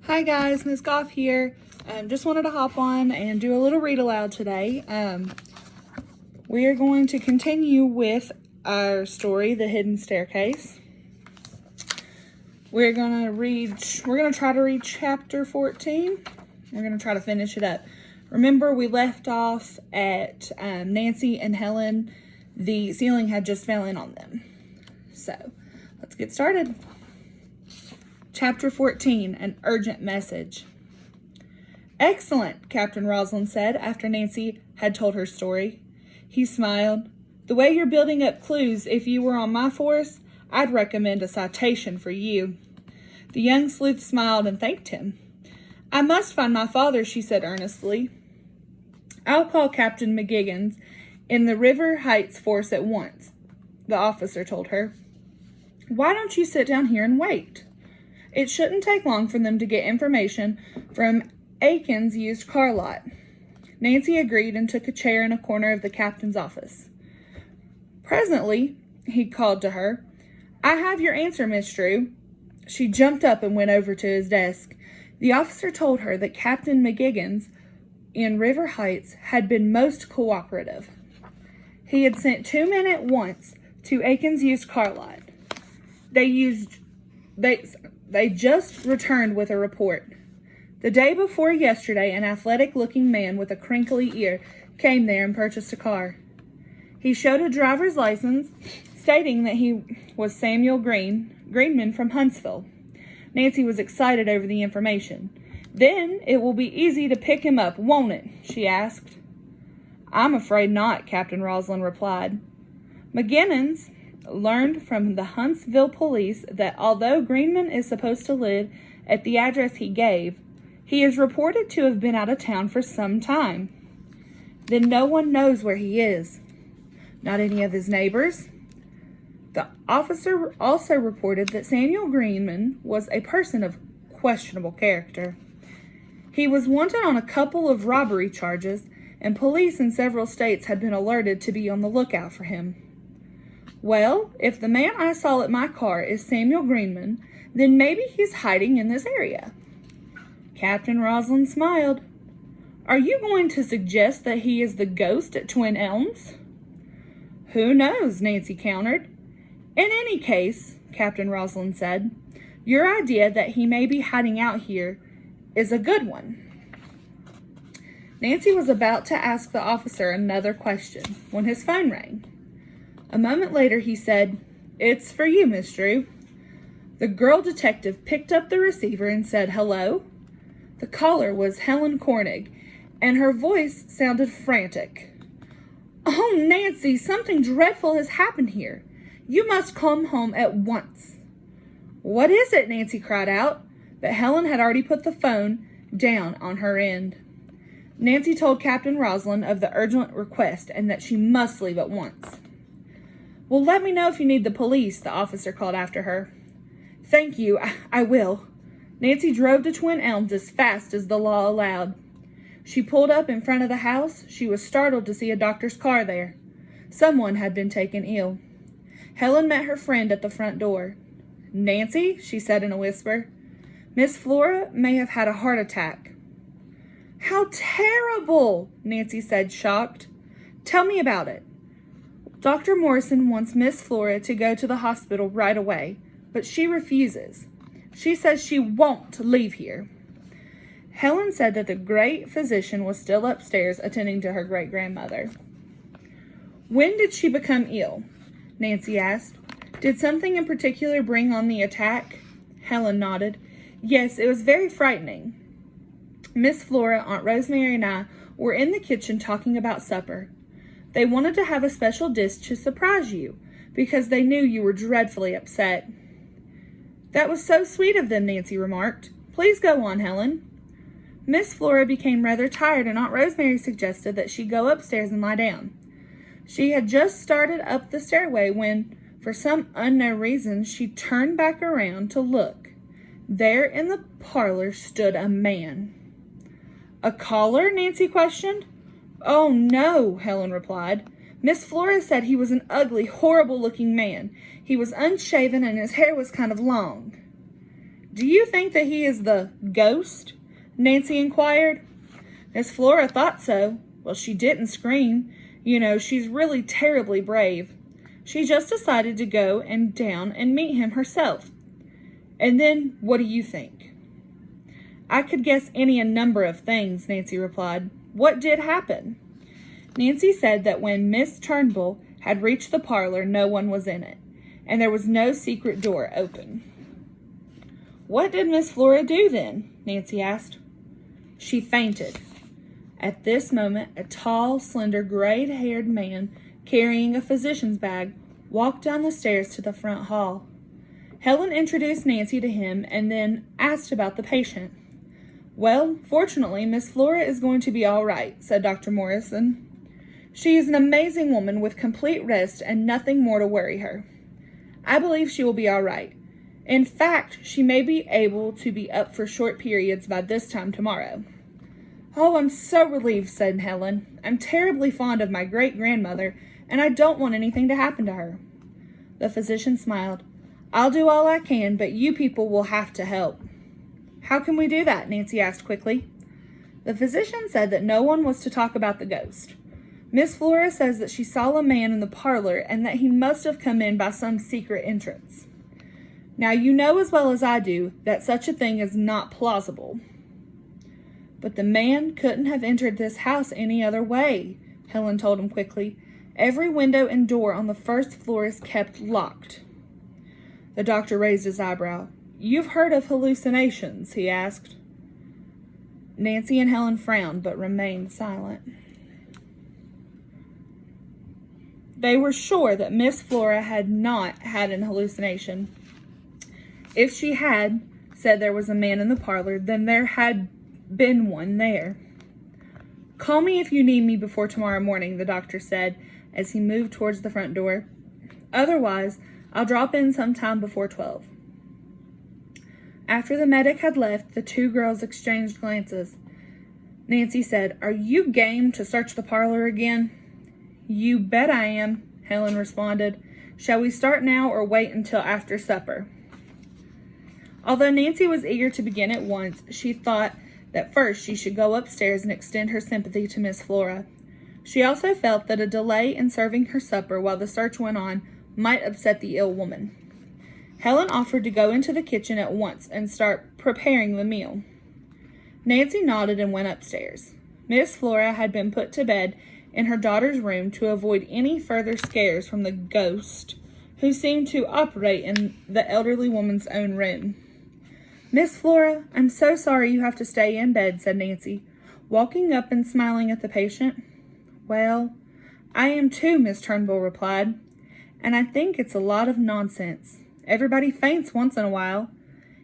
Hi guys, Miss Goff here. Just wanted to hop on and do a little read aloud today. We are going to continue with our story, The Hidden Staircase. We're going to try to read chapter 14. We're going to try to finish it up. Remember, we left off at Nancy and Helen. The ceiling had just fell in on them. So, let's get started. Chapter 14, An Urgent Message. Excellent, Captain Roslin said after Nancy had told her story. He smiled. The way you're building up clues, if you were on my force, I'd recommend a citation for you. The young sleuth smiled and thanked him. I must find my father, she said earnestly. I'll call Captain McGiggins in the River Heights force at once, the officer told her. Why don't you sit down here and wait? It shouldn't take long for them to get information from Aiken's used car lot. Nancy agreed and took a chair in a corner of the captain's office. Presently, he called to her, I have your answer, Miss Drew. She jumped up and went over to his desk. The officer told her that Captain McGiggins in River Heights had been most cooperative. He had sent 2 men at once to Aiken's used car lot. They just returned with a report. The day before yesterday, an athletic-looking man with a crinkly ear came there and purchased a car. He showed a driver's license stating that he was Samuel Greenman from Huntsville. Nancy was excited over the information. Then it will be easy to pick him up, won't it? She asked. I'm afraid not, Captain Roslin replied. McGinnens learned from the Huntsville police that although Greenman is supposed to live at the address he gave, he is reported to have been out of town for some time. Then no one knows where he is. Not any of his neighbors. The officer also reported that Samuel Greenman was a person of questionable character. He was wanted on a couple of robbery charges, and police in several states had been alerted to be on the lookout for him. Well, if the man I saw at my car is Samuel Greenman, then maybe he's hiding in this area. Captain Roslin smiled. Are you going to suggest that he is the ghost at Twin Elms? Who knows, Nancy countered. In any case, Captain Roslin said, your idea that he may be hiding out here is a good one. Nancy was about to ask the officer another question when his phone rang. A moment later, he said, It's for you, Miss Drew. The girl detective picked up the receiver and said, Hello? The caller was Helen Cornig, and her voice sounded frantic. Oh, Nancy, something dreadful has happened here. You must come home at once. What is it? Nancy cried out, but Helen had already put the phone down on her end. Nancy told Captain Roslin of the urgent request and that she must leave at once. Well, let me know if you need the police, the officer called after her. Thank you, I will. Nancy drove to Twin Elms as fast as the law allowed. She pulled up in front of the house. She was startled to see a doctor's car there. Someone had been taken ill. Helen met her friend at the front door. Nancy, she said in a whisper, Miss Flora may have had a heart attack. How terrible, Nancy said, shocked. Tell me about it. Dr. Morrison wants Miss Flora to go to the hospital right away, but she refuses. She says she won't leave here. Helen said that the great physician was still upstairs attending to her great-grandmother. When did she become ill? Nancy asked. Did something in particular bring on the attack? Helen nodded. Yes, it was very frightening. Miss Flora, Aunt Rosemary, and I were in the kitchen talking about supper. They wanted to have a special dish to surprise you, because they knew you were dreadfully upset. That was so sweet of them, Nancy remarked. Please go on, Helen. Miss Flora became rather tired, and Aunt Rosemary suggested that she go upstairs and lie down. She had just started up the stairway when, for some unknown reason, she turned back around to look. There in the parlor stood a man. A caller? Nancy questioned. Oh, no, Helen replied. Miss Flora said he was an ugly, horrible-looking man. He was unshaven and his hair was kind of long. Do you think that he is the ghost? Nancy inquired. Miss Flora thought so. Well, she didn't scream. You know, she's really terribly brave. She just decided to go and down and meet him herself. And then, what do you think? I could guess a number of things, Nancy replied. What did happen? Nancy said that when Miss Turnbull had reached the parlor, no one was in it, and there was no secret door open. What did Miss Flora do then? Nancy asked. She fainted. At this moment, a tall, slender, gray-haired man carrying a physician's bag walked down the stairs to the front hall. Helen introduced Nancy to him and then asked about the patient. Well, fortunately, Miss Flora is going to be all right, said Dr. Morrison. She is an amazing woman with complete rest and nothing more to worry her. I believe she will be all right. In fact, she may be able to be up for short periods by this time tomorrow. Oh, I'm so relieved, said Helen. I'm terribly fond of my great-grandmother, and I don't want anything to happen to her. The physician smiled. I'll do all I can, but you people will have to help. How can we do that? Nancy asked quickly. The physician said that no one was to talk about the ghost. Miss Flora says that she saw a man in the parlor and that he must have come in by some secret entrance. Now, you know as well as I do that such a thing is not plausible. But the man couldn't have entered this house any other way, Helen told him quickly. Every window and door on the first floor is kept locked. The doctor raised his eyebrow. You've heard of hallucinations? He asked. Nancy and Helen frowned but remained silent. They were sure that Miss Flora had not had an hallucination. If she had said there was a man in the parlor, then there had been one there. Call me if you need me before tomorrow morning, the doctor said as he moved towards the front door. Otherwise, I'll drop in sometime before 12. After the medic had left, the two girls exchanged glances. Nancy said, Are you game to search the parlor again? You bet I am, Helen responded. Shall we start now or wait until after supper? Although Nancy was eager to begin at once, she thought that first she should go upstairs and extend her sympathy to Miss Flora. She also felt that a delay in serving her supper while the search went on might upset the ill woman. Helen offered to go into the kitchen at once and start preparing the meal. Nancy nodded and went upstairs. Miss Flora had been put to bed in her daughter's room to avoid any further scares from the ghost, who seemed to operate in the elderly woman's own room. Miss Flora, I'm so sorry you have to stay in bed, said Nancy, walking up and smiling at the patient. Well, I am too, Miss Turnbull replied, and I think it's a lot of nonsense. Everybody faints once in a while.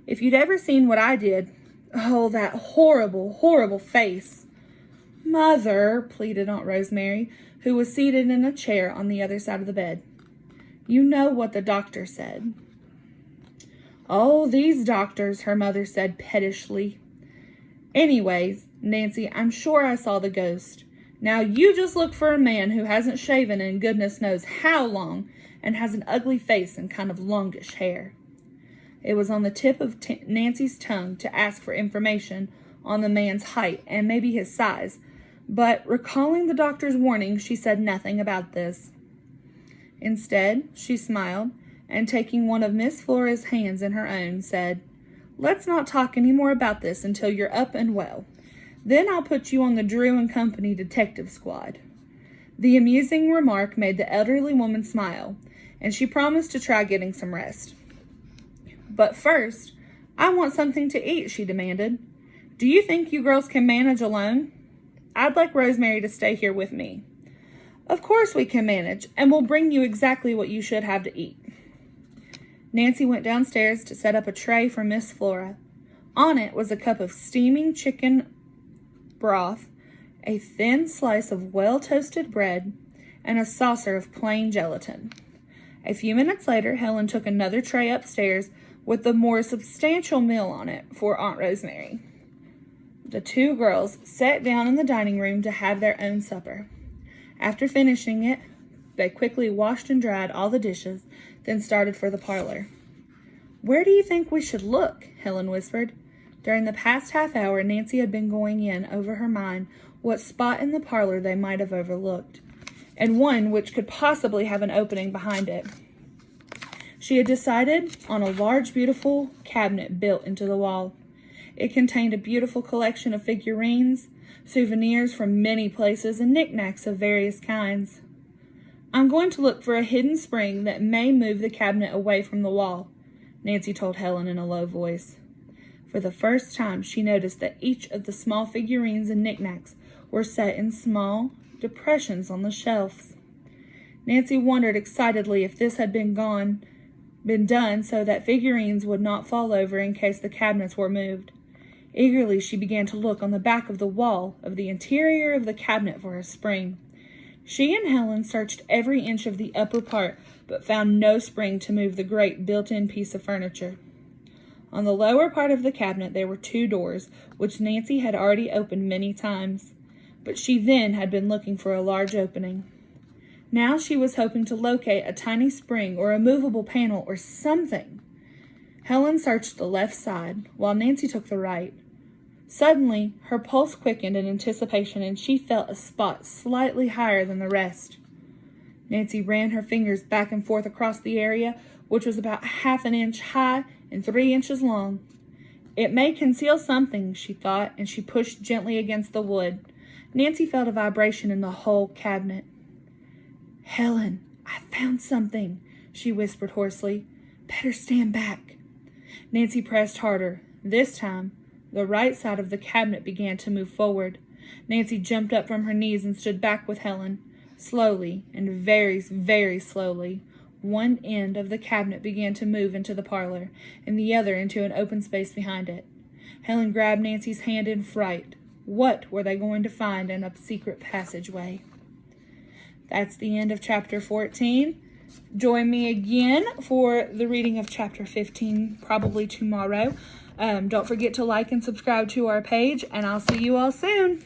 If you'd ever seen what I did, oh, that horrible, horrible face. Mother, pleaded Aunt Rosemary, who was seated in a chair on the other side of the bed. You know what the doctor said. Oh, these doctors, her mother said pettishly. Anyways, Nancy, I'm sure I saw the ghost. Now you just look for a man who hasn't shaven in goodness knows how long and has an ugly face and kind of longish hair. It was on the tip of Nancy's tongue to ask for information on the man's height and maybe his size, but recalling the doctor's warning, she said nothing about this. Instead, she smiled, and taking one of Miss Flora's hands in her own, said, Let's not talk any more about this until you're up and well. Then I'll put you on the Drew and Company detective squad. The amusing remark made the elderly woman smile, and she promised to try getting some rest. But first, I want something to eat, she demanded. Do you think you girls can manage alone? I'd like Rosemary to stay here with me. Of course we can manage, and we'll bring you exactly what you should have to eat. Nancy went downstairs to set up a tray for Miss Flora. On it was a cup of steaming chicken broth, a thin slice of well-toasted bread, and a saucer of plain gelatin. A few minutes later, Helen took another tray upstairs with the more substantial meal on it for Aunt Rosemary. The two girls sat down in the dining room to have their own supper. After finishing it, they quickly washed and dried all the dishes, then started for the parlor. "Where do you think we should look?" Helen whispered. During the past half hour, Nancy had been going in over her mind what spot in the parlor they might have overlooked, and one which could possibly have an opening behind it. She had decided on a large, beautiful cabinet built into the wall. It contained a beautiful collection of figurines, souvenirs from many places, and knickknacks of various kinds. "I'm going to look for a hidden spring that may move the cabinet away from the wall," Nancy told Helen in a low voice. For the first time, she noticed that each of the small figurines and knickknacks were set in small depressions on the shelves. Nancy wondered excitedly if this had been done so that figurines would not fall over in case the cabinets were moved. Eagerly, she began to look on the back of the wall of the interior of the cabinet for a spring. She and Helen searched every inch of the upper part, but found no spring to move the great built-in piece of furniture. On the lower part of the cabinet there were 2 doors, which Nancy had already opened many times, but she then had been looking for a large opening. Now she was hoping to locate a tiny spring or a movable panel or something. Helen searched the left side, while Nancy took the right. Suddenly, her pulse quickened in anticipation, and she felt a spot slightly higher than the rest. Nancy ran her fingers back and forth across the area, which was about half an inch high and 3 inches long. "It may conceal something," she thought, and she pushed gently against the wood. Nancy felt a vibration in the whole cabinet. "Helen, I found something," she whispered hoarsely. "Better stand back." Nancy pressed harder. This time, the right side of the cabinet began to move forward. Nancy jumped up from her knees and stood back with Helen. Slowly, and very, very slowly, one end of the cabinet began to move into the parlor, and the other into an open space behind it. Helen grabbed Nancy's hand in fright. What were they going to find in a secret passageway? That's the end of chapter 14. Join me again for the reading of chapter 15, probably tomorrow. Don't forget to like and subscribe to our page, and I'll see you all soon.